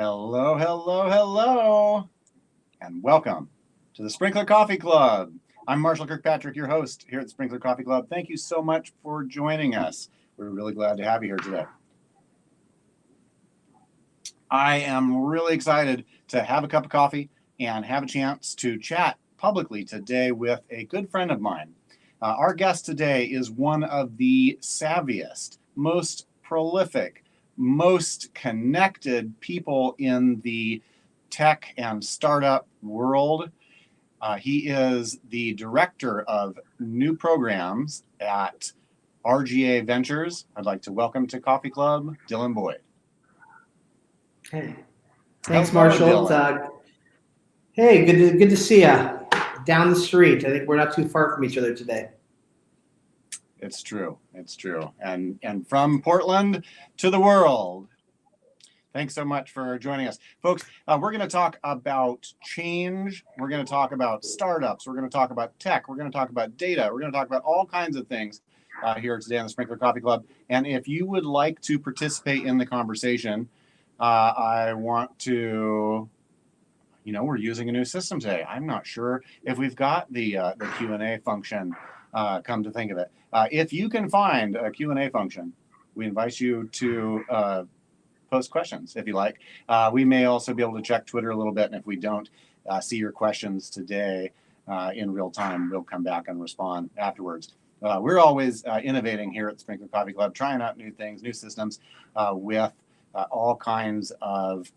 Hello, hello, hello, and welcome to the Sprinklr Coffee Club. I'm Marshall Kirkpatrick, your host here at the Sprinklr Coffee Club. Thank you so much for joining us. We're really glad to have you here today. I am really excited to have a cup of coffee and have a chance to chat publicly today with a good friend of mine. Our guest today is one of the savviest, most prolific, most connected people in the tech and startup world. He is the director of new programs at RGA Ventures. I'd like to welcome to Coffee Club, Dylan Boyd. Hey, thanks, Hello, Marshall. Dylan. Hey, good to see you down the street. I think we're not too far from each other today. It's true. And from Portland to the world. Thanks so much for joining us. Folks, we're going to talk about change. We're going to talk about startups. We're going to talk about tech. We're going to talk about data. We're going to talk about all kinds of things here today on the Sprinklr Coffee Club. And if you would like to participate in the conversation, I want to, we're using a new system today. I'm not sure if we've got the Q&A function, come to think of it. If you can find a Q&A function, we invite you to post questions if you like. We may also be able to check Twitter a little bit, and if we don't see your questions today in real time, we'll come back and respond afterwards. We're always innovating here at the Sprinklr Coffee Club, trying out new things, new systems with all kinds of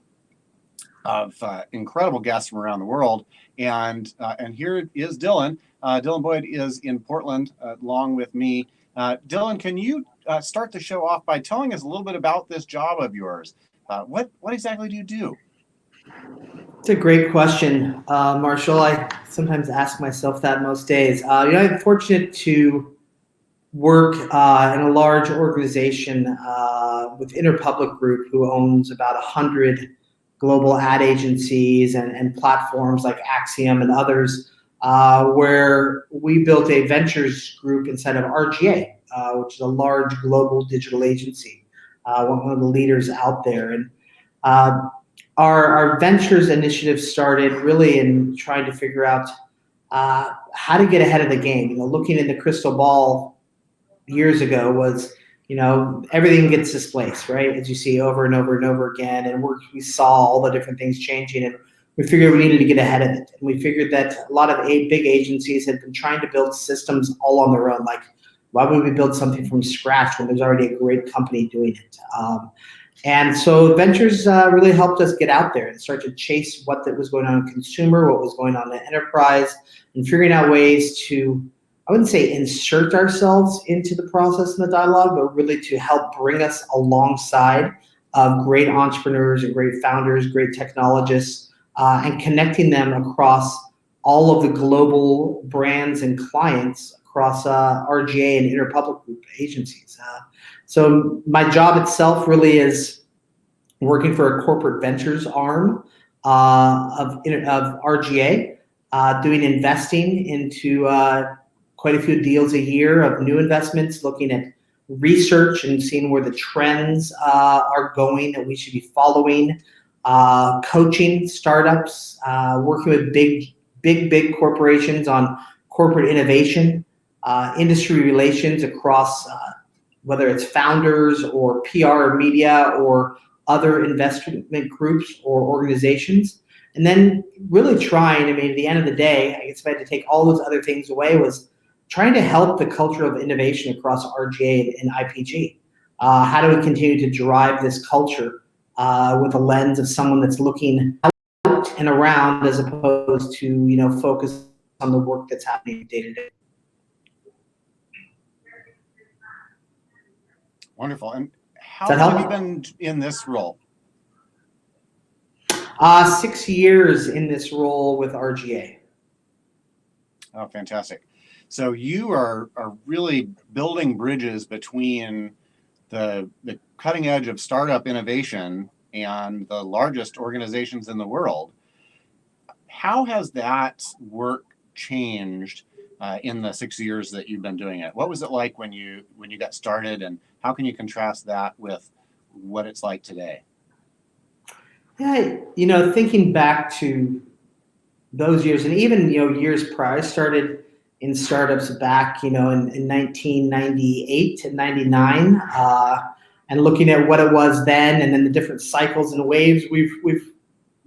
incredible guests from around the world. And here is Dylan. Dylan Boyd is in Portland along with me. Dylan, can you start the show off by telling us a little bit about this job of yours? What exactly do you do? It's a great question, Marshall. I sometimes ask myself that most days. I'm fortunate to work in a large organization with Interpublic Group, who owns about 100 global ad agencies and platforms like Axiom and others, where we built a ventures group inside of RGA, which is a large global digital agency, one of the leaders out there. And our ventures initiative started really in trying to figure out how to get ahead of the game. Looking in the crystal ball years ago was, everything gets displaced, right? As you see over and over and over again. And we saw all the different things changing, and we figured we needed to get ahead of it. And we figured that a lot of big agencies had been trying to build systems all on their own. Like, why would we build something from scratch when there's already a great company doing it? And so Ventures really helped us get out there and start to chase what was going on in consumer, what was going on in enterprise, and figuring out ways to, I wouldn't say insert ourselves into the process and the dialogue, but really to help bring us alongside great entrepreneurs and great founders, great technologists, and connecting them across all of the global brands and clients across RGA and Interpublic Group agencies. So my job itself really is working for a corporate ventures arm of RGA, doing investing into quite a few deals a year of new investments, looking at research and seeing where the trends are going that we should be following, coaching startups, working with big corporations on corporate innovation, industry relations across whether it's founders or PR or media or other investment groups or organizations. And then really trying, at the end of the day, I guess if I had to take all those other things away, was trying to help the culture of innovation across RGA and IPG. How do we continue to drive this culture with a lens of someone that's looking out and around as opposed to, focus on the work that's happening day to day? Wonderful. And how long have you been in this role? 6 years in this role with RGA. Oh, fantastic. So you are really building bridges between the cutting edge of startup innovation and the largest organizations in the world. How has that work changed in the 6 years that you've been doing it? What was it like when you got started, and how can you contrast that with what it's like today? Yeah, thinking back to those years and even, years prior, I started in startups back, in 1998 and 99, and looking at what it was then and then the different cycles and waves we've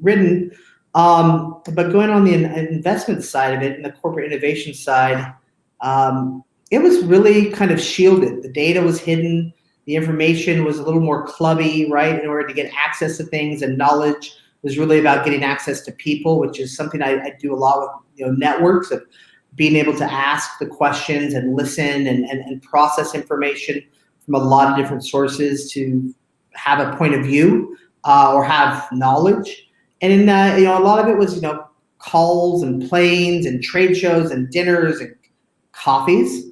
ridden. But going on the investment side of it and the corporate innovation side, it was really kind of shielded. The data was hidden. The information was a little more clubby, right? In order to get access to things, and knowledge was really about getting access to people, which is something I do a lot with, networks, of being able to ask the questions and listen and process information from a lot of different sources to have a point of view, or have knowledge. And in a lot of it was, calls and planes and trade shows and dinners and coffees,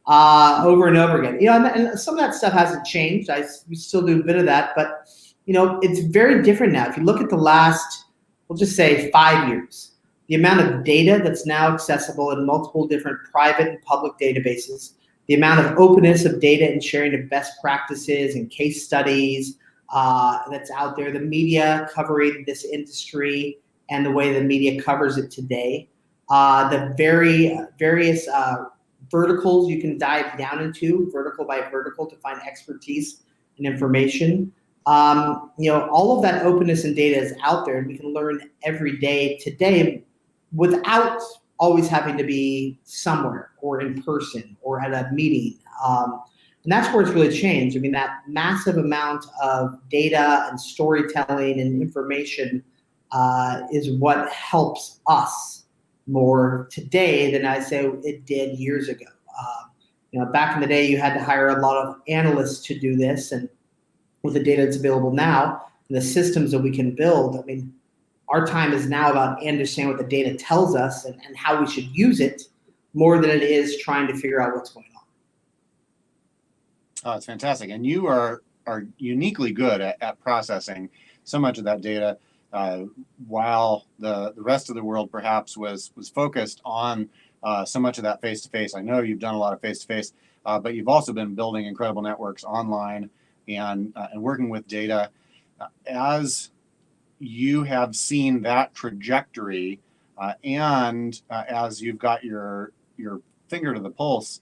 over and over again. And some of that stuff hasn't changed. We still do a bit of that, but it's very different now. If you look at the last, we'll just say 5 years, the amount of data that's now accessible in multiple different private and public databases, the amount of openness of data and sharing of best practices and case studies, that's out there, the media covering this industry and the way the media covers it today, the various verticals you can dive down into, vertical by vertical, to find expertise and information. All of that openness and data is out there, and we can learn every day today without always having to be somewhere or in person or at a meeting. And that's where it's really changed. I mean, that massive amount of data and storytelling and information, is what helps us more today than I say it did years ago. Back in the day, you had to hire a lot of analysts to do this, and with the data that's available now and the systems that we can build, I mean, our time is now about understanding what the data tells us and how we should use it, more than it is trying to figure out what's going on. Oh, it's fantastic. And you are uniquely good at processing so much of that data, while the rest of the world perhaps was focused on so much of that face-to-face. I know you've done a lot of face-to-face, but you've also been building incredible networks online and working with data. As you have seen that trajectory, and as you've got your finger to the pulse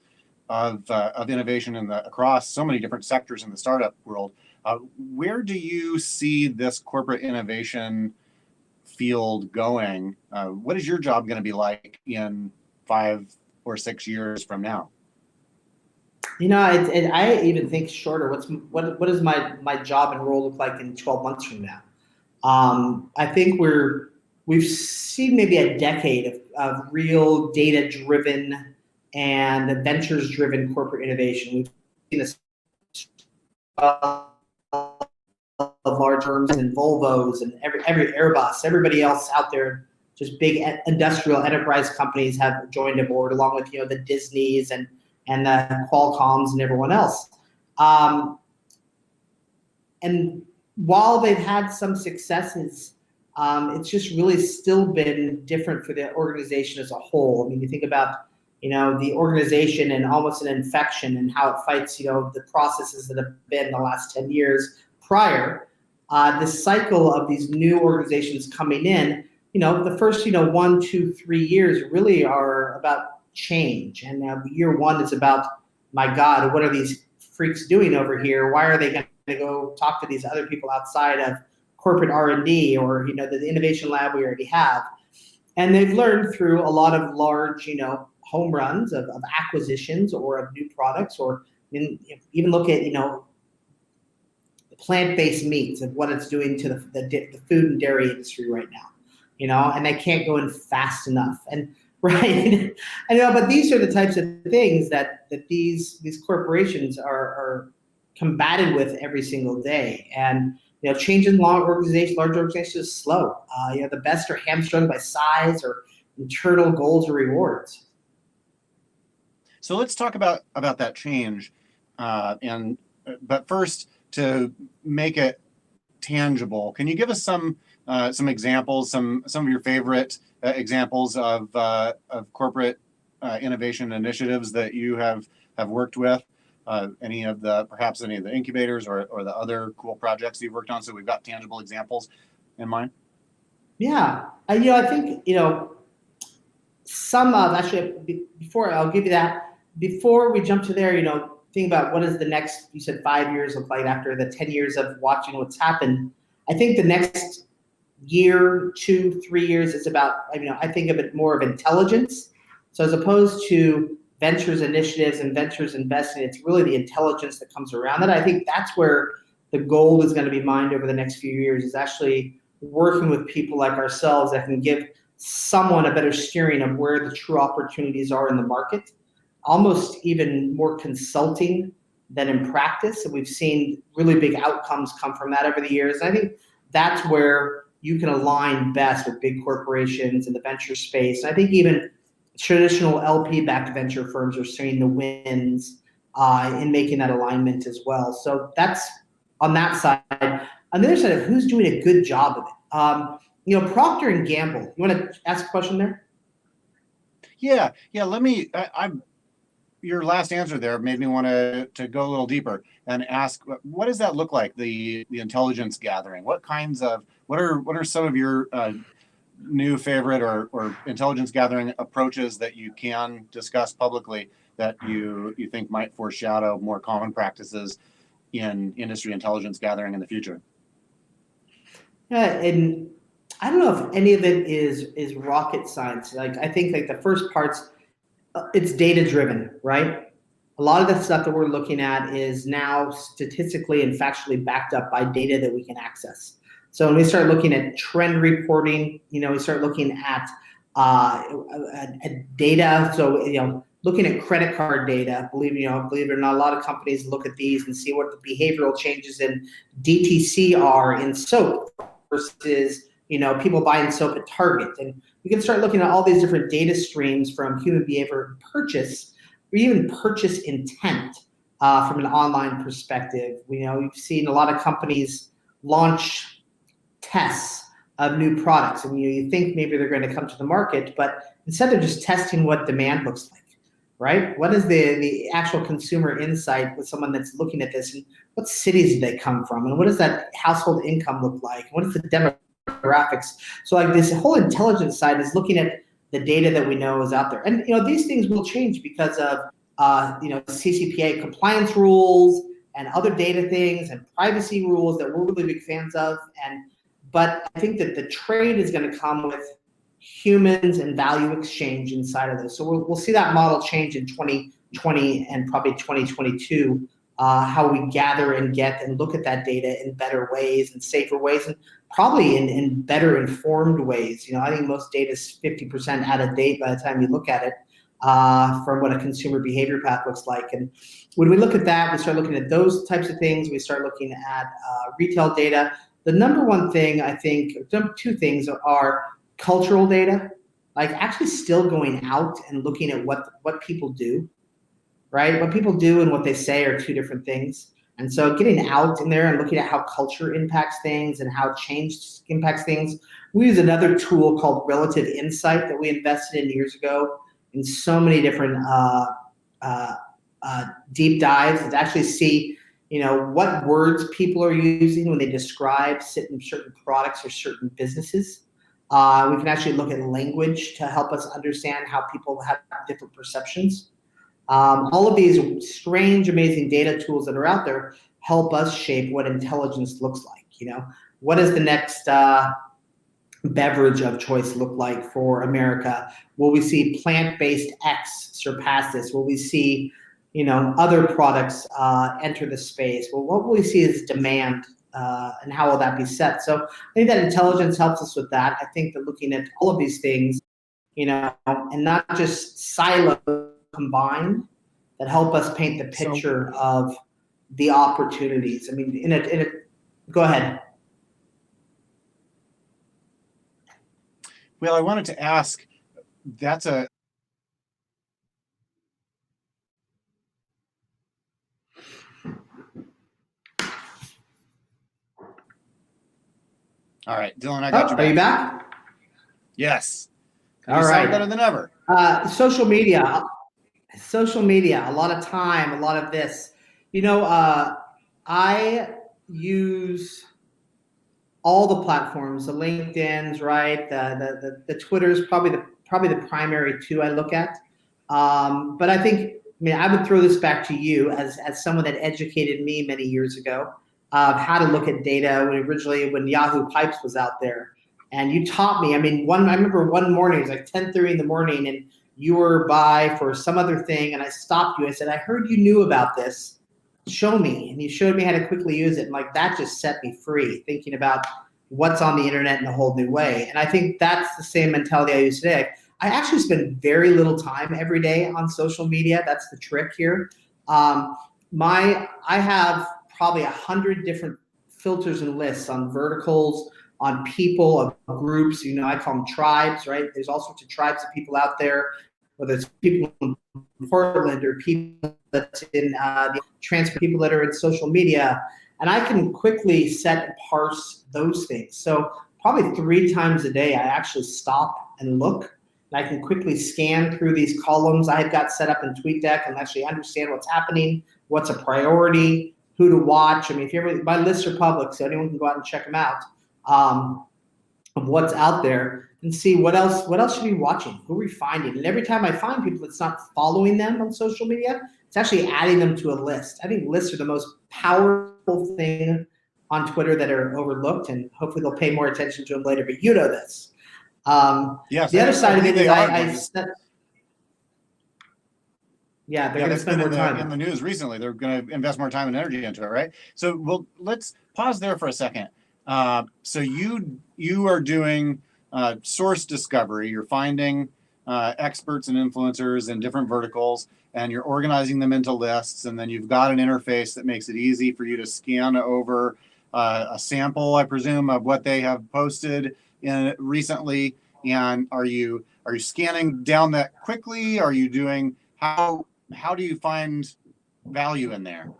of innovation across so many different sectors in the startup world, where do you see this corporate innovation field going? What is your job going to be like in 5 or 6 years from now? I even think shorter. What does my job and role look like in 12 months from now? I think we've seen maybe a decade of real data-driven and ventures-driven corporate innovation. We've seen this of large firms and Volvos and every Airbus, everybody else out there, just big industrial enterprise companies have joined aboard, along with the Disneys and the Qualcomms and everyone else. And while they've had some successes, it's just really still been different for the organization as a whole. I mean, you think about the organization and almost an infection and how it fights the processes that have been the last 10 years prior. This cycle of these new organizations coming in, the first 1, 2, 3 years really are about change, and year one is about, my God, what are these freaks doing over here? Why are they going to go talk to these other people outside of corporate R&D or the innovation lab we already have? And they've learned through a lot of large home runs of acquisitions or of new products, or even look at plant-based meats and what it's doing to the food and dairy industry right now, and they can't go in fast enough. And right, I know, but these are the types of things that these corporations are combated with every single day. And change in large organizations is slow. The best are hamstrung by size or internal goals or rewards. So let's talk about that change, but first, to make it tangible, can you give us some examples, some of your favorite examples of corporate innovation initiatives that you have worked with? Perhaps any of the incubators or the other cool projects you've worked on? So we've got tangible examples. in mind? Yeah, I think some of actually before I'll give you that. Before we jump to there, think about what is the next. You said 5 years look like after the 10 years of watching what's happened. I think the next year, 2, 3 years is about. I think of it more of intelligence. So as opposed to ventures initiatives and ventures investing, it's really the intelligence that comes around it. I think that's where the gold is going to be mined over the next few years. Is actually working with people like ourselves that can give someone a better steering of where the true opportunities are in the market, almost even more consulting than in practice. And we've seen really big outcomes come from that over the years. And I think that's where you can align best with big corporations in the venture space. And I think even traditional LP-backed venture firms are seeing the wins in making that alignment as well. So that's on that side. On the other side of who's doing a good job of it. Procter and Gamble. You want to ask a question there? Yeah. Let me. Your last answer there made me want to go a little deeper and ask, what does that look like? The intelligence gathering. What are some of your new favorite or intelligence gathering approaches that you can discuss publicly that you think might foreshadow more common practices in industry intelligence gathering in the future? Yeah, and I don't know if any of it is rocket science. Like I think the first part's it's data driven, right? A lot of the stuff that we're looking at is now statistically and factually backed up by data that we can access. So when we start looking at trend reporting, we start looking at data. So looking at credit card data, believe it or not, a lot of companies look at these and see what the behavioral changes in DTC are in soap versus people buying soap at Target. And we can start looking at all these different data streams from human behavior purchase, or even purchase intent from an online perspective. We've seen a lot of companies launch tests of new products, and you think maybe they're going to come to the market, but instead they're just testing what demand looks like, right? What is the actual consumer insight with someone that's looking at this, and what cities do they come from, and what does that household income look like? What is the demographics? So this whole intelligence side is looking at the data that we know is out there. And these things will change because of CCPA compliance rules and other data things and privacy rules that we're really big fans of. But I think that the trade is going to come with humans and value exchange inside of this. So we'll see that model change in 2020 and probably 2022. How we gather and get and look at that data in better ways and safer ways, and probably in better informed ways. I think most data is 50% out of date by the time you look at it from what a consumer behavior path looks like. And when we look at that, we start looking at those types of things. We start looking at retail data. The number one thing, I think, two things are cultural data, like actually still going out and looking at what people do. Right? What people do and what they say are two different things. And so getting out in there and looking at how culture impacts things and how change impacts things. We use another tool called Relative Insight that we invested in years ago in so many different deep dives to actually see, what words people are using when they describe certain products or certain businesses. We can actually look at language to help us understand how people have different perceptions. All of these strange, amazing data tools that are out there help us shape what intelligence looks like. What does the next beverage of choice look like for America? Will we see plant-based X surpass this? Will we see, other products enter the space? Well, what will we see is demand, and how will that be set? So I think that intelligence helps us with that. I think that looking at all of these things, and not just silo combined, that help us paint the picture of the opportunities. I mean, go ahead. Well, I wanted to ask, all right, Dylan, I got you back. Are you back? Yes. All you right. sound better than ever. Social media, a lot of time, a lot of this. I use all the platforms, the LinkedIn's, right? The Twitter's probably the primary two I look at. But I think, I would throw this back to you as someone that educated me many years ago of how to look at data when Yahoo Pipes was out there. And you taught me, I remember one morning, it was like 10:30 in the morning, and you were by for some other thing, and I stopped you. I said, I heard you knew about this. Show me. And you showed me how to quickly use it. And like, that just set me free, thinking about what's on the internet in a whole new way. And I think that's the same mentality I use today. I actually spend very little time every day on social media. That's the trick here. I have probably 100 different filters and lists on verticals, on people, of groups. I call them tribes, right? There's all sorts of tribes of people out there, whether it's people in Portland or people that's in the transfer, people that are in social media. And I can quickly set and parse those things. So probably 3 times a day, I actually stop and look. And I can quickly scan through these columns I've got set up in TweetDeck and actually understand what's happening, what's a priority, who to watch. My lists are public, so anyone can go out and check them out, of what's out there, and see what else should we be watching, who are we finding. And every time I find people that's not following them on social media, it's actually adding them to a list. I think lists are the most powerful thing on Twitter that are overlooked, and hopefully they'll pay more attention to them later, but you know this. Yes, the other side of it is they're going to spend more time in the news recently. They're going to invest more time and energy into it, right? So, let's pause there for a second. So you are doing source discovery. You're finding experts and influencers in different verticals, and you're organizing them into lists. And then you've got an interface that makes it easy for you to scan over a sample, I presume, of what they have posted recently. And are you scanning down that quickly? Are you doing how do you find value in there?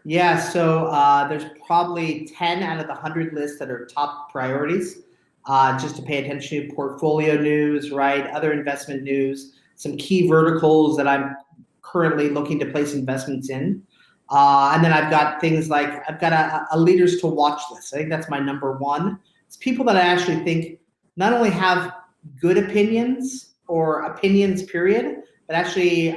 Yeah, so there's probably 10 out of the 100 lists that are top priorities, just to pay attention to portfolio news, right? Other investment news, some key verticals that I'm currently looking to place investments in. And then I've got things like, I've got a leaders to watch list. I think that's my number one. It's people that I actually think not only have good opinions or opinions, period, but actually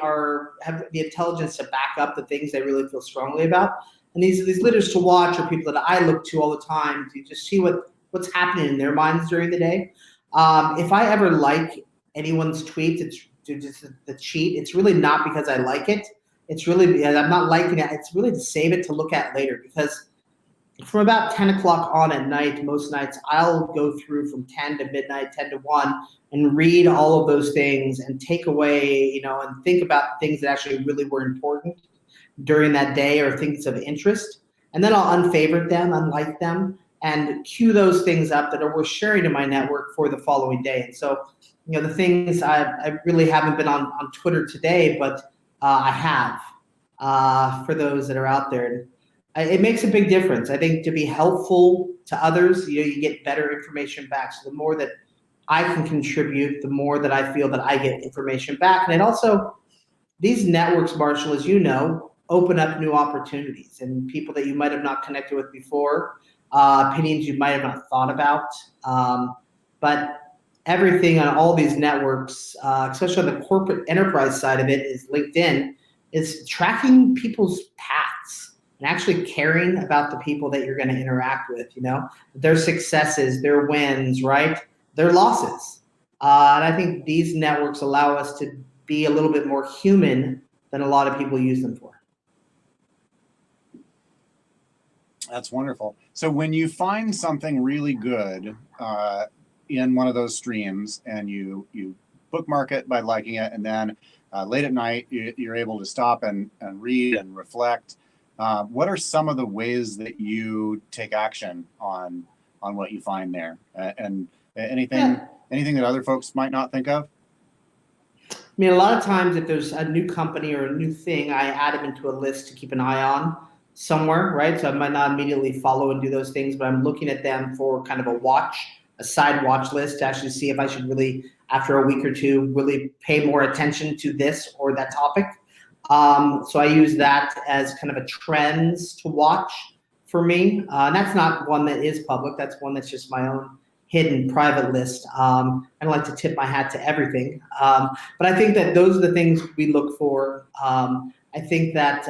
have the intelligence to back up the things they really feel strongly about. And these leaders to watch are people that I look to all the time to just see what's happening in their minds during the day. If I ever like anyone's tweet, it's just the cheat. It's really not because I like it. It's really, I'm not liking it. It's really to save it to look at later, because from about 10 o'clock on at night, most nights, I'll go through from 10 to midnight, 10 to 1, and read all of those things and take away, and think about things that actually really were important during that day or things of interest. And then I'll unfavorite them, unlike them, and queue those things up that are worth sharing to my network for the following day. And so, the things I really haven't been on Twitter today, but I have for those that are out there. It makes a big difference. I think to be helpful to others, you get better information back. So the more that I can contribute, the more that I feel that I get information back. And it also, these networks, Marshall, as you know, open up new opportunities and people that you might have not connected with before, opinions you might have not thought about. But everything on all these networks, especially on the corporate enterprise side of it, is LinkedIn, is tracking people's paths and actually caring about the people that you're going to interact with, their successes, their wins, right? Their losses. And I think these networks allow us to be a little bit more human than a lot of people use them for. That's wonderful. So when you find something really good in one of those streams and you bookmark it by liking it, and then late at night you're able to stop and read and reflect, what are some of the ways that you take action on what you find there? And anything that other folks might not think of? A lot of times if there's a new company or a new thing, I add them into a list to keep an eye on somewhere, right? So I might not immediately follow and do those things, but I'm looking at them for kind of a side watch list to actually see if I should really, after a week or two, really pay more attention to this or that topic. So I use that as kind of a trends to watch for me. And that's not one that is public. That's one that's just my own hidden private list. I don't like to tip my hat to everything. But I think that those are the things we look for. I think that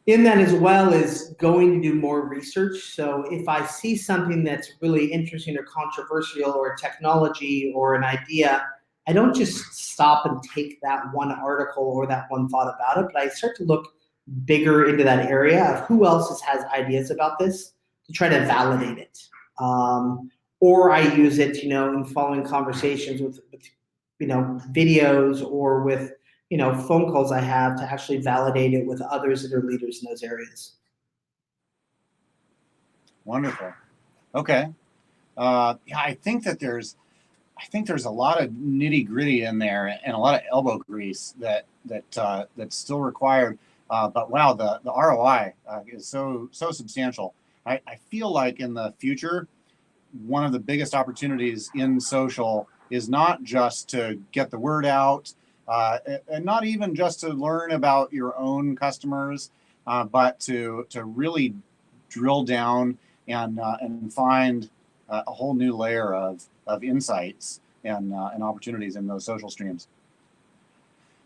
in that as well is going to do more research. So if I see something that's really interesting or controversial or technology or an idea, I don't just stop and take that one article or that one thought about it, but I start to look bigger into that area of who else has ideas about this to try to validate it. Or I use it, in following conversations with videos or with phone calls I have to actually validate it with others that are leaders in those areas. Wonderful. Okay. Yeah, I think there's a lot of nitty gritty in there and a lot of elbow grease that's still required. But wow, the ROI is so substantial. I feel like in the future, one of the biggest opportunities in social is not just to get the word out, and not even just to learn about your own customers, but to really drill down and find a whole new layer of insights and opportunities in those social streams.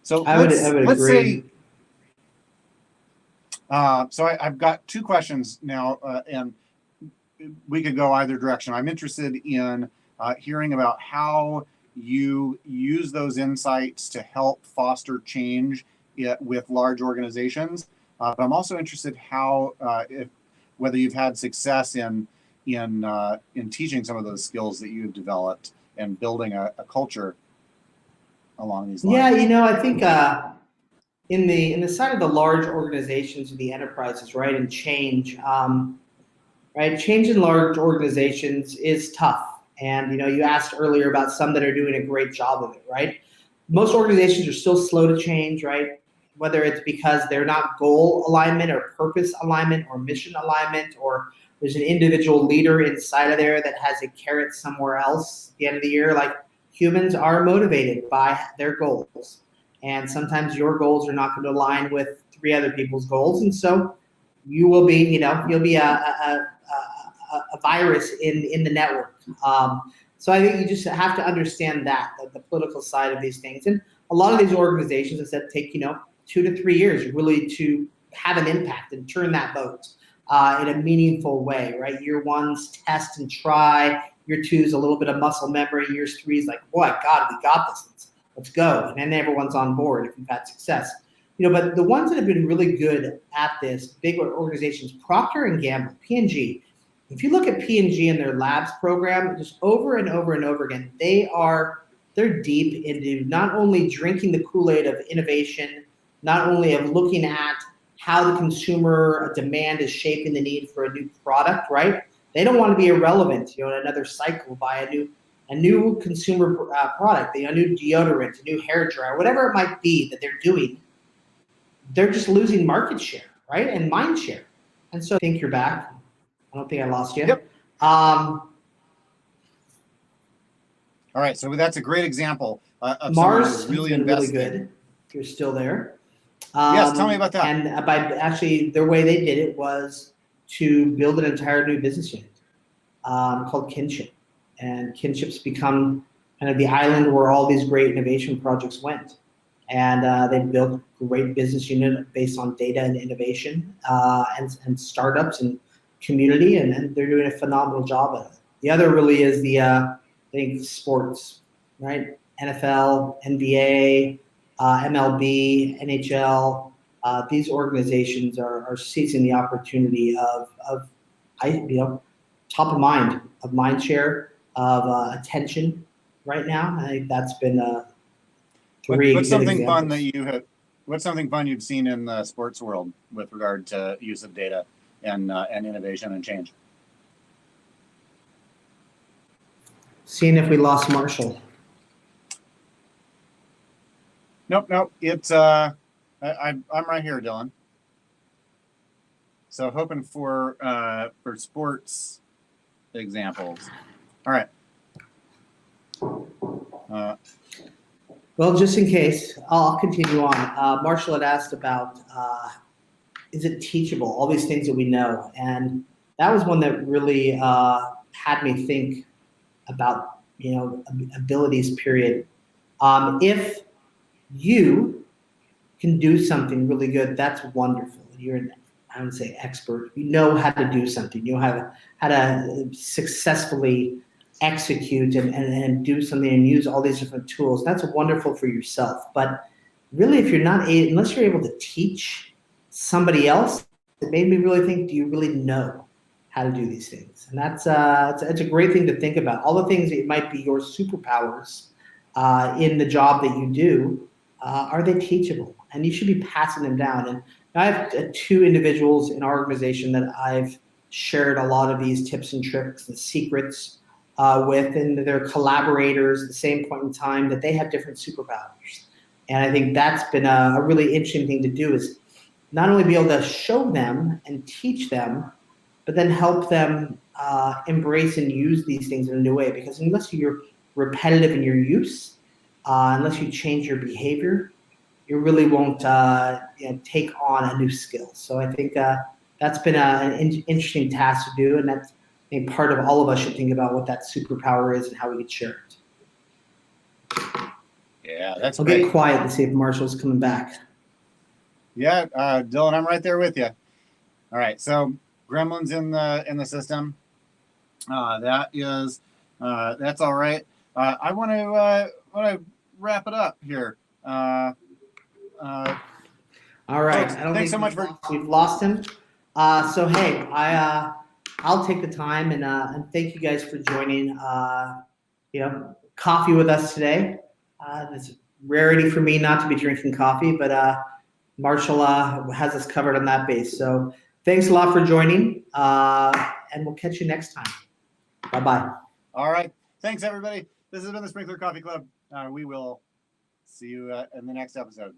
So I would let's agree. say. So I've got two questions now, and we could go either direction. I'm interested in hearing about how you use those insights to help foster change with large organizations. But I'm also interested whether you've had success in teaching some of those skills that you've developed and building a culture along these lines. Yeah, I think in the side of the large organizations and the enterprises, right, and change, right, change in large organizations is tough. And you asked earlier about some that are doing a great job of it, right? Most organizations are still slow to change, right? Whether it's because they're not goal alignment or purpose alignment or mission alignment, or there's an individual leader inside of there that has a carrot somewhere else at the end of the year. Like, humans are motivated by their goals. And sometimes your goals are not going to align with 3 other people's goals. And so you will be, you'll be a virus in the network. So I think you just have to understand that the political side of these things. And a lot of these organizations, I said, take 2 to 3 years really to have an impact and turn that boat in a meaningful way, right? Year 1's test and try. Year 2's a little bit of muscle memory. Year 3's like, boy, God, we got this. Let's go. And then everyone's on board if you've had success. But the ones that have been really good at this, big organizations, Procter & Gamble, P&G. If you look at P&G and their labs program, just over and over and over again, they're deep into not only drinking the Kool-Aid of innovation, not only of looking at how the consumer demand is shaping the need for a new product, right? They don't want to be irrelevant, in another cycle by a new consumer product, a new deodorant, a new hair dryer, whatever it might be that they're doing. They're just losing market share, right? And mind share. And so I think you're back. I don't think I lost you. Yep. All right, so that's a great example of Mars someone who's really has been really invested. good. If you're still there. Yes, tell me about that. And by actually, their way they did it was to build an entire new business unit called Kinship. And Kinship's become kind of the island where all these great innovation projects went. And they built a great business unit based on data and innovation and startups and community, and they're doing a phenomenal job at it. The other really is I think sports, right? NFL, NBA, MLB, NHL. These organizations are seizing the opportunity of top of mind share, of attention right now. I think that's been What's something examples. fun that you have? What's something fun you've seen in the sports world with regard to use of data and innovation and change? Seeing if we lost Marshall. Nope. It's I'm right here, Dylan. So hoping for sports examples. All right. Well, just in case, I'll continue on. Marshall had asked about is it teachable? All these things that we know. And that was one that really had me think about, abilities, period. If you can do something really good, that's wonderful. You're an, I would say, expert. You know how to do something. You know how to successfully execute and do something and use all these different tools. That's wonderful for yourself. But really, if you're not unless you're able to teach somebody else, it made me really think: do you really know how to do these things? And that's it's a great thing to think about. All the things that might be your superpowers in the job that you do, are they teachable? And you should be passing them down. And I have two individuals in our organization that I've shared a lot of these tips and tricks and secrets with, and they're collaborators at the same point in time that they have different superpowers. And I think that's been a really interesting thing to do, is not only be able to show them and teach them, but then help them embrace and use these things in a new way. Because unless you're repetitive in your use, unless you change your behavior, you really won't take on a new skill. So I think that's been an interesting task to do, and that's part of all of us should think about what that superpower is and how we could share it. Yeah, that's I'll great. get quiet and see if Marshall's coming back. Yeah, Dylan, I'm right there with you. All right, so gremlins in the system. That is that's all right. I want to wrap it up here. All right. Folks, I don't thanks think so much we've lost him. So hey, I'll take the time and thank you guys for joining. Coffee with us today. It's a rarity for me not to be drinking coffee, but Marshall has us covered on that base. So thanks a lot for joining, and we'll catch you next time. Bye-bye. All right. Thanks, everybody. This has been the Sprinklr Coffee Club. We will see you in the next episode.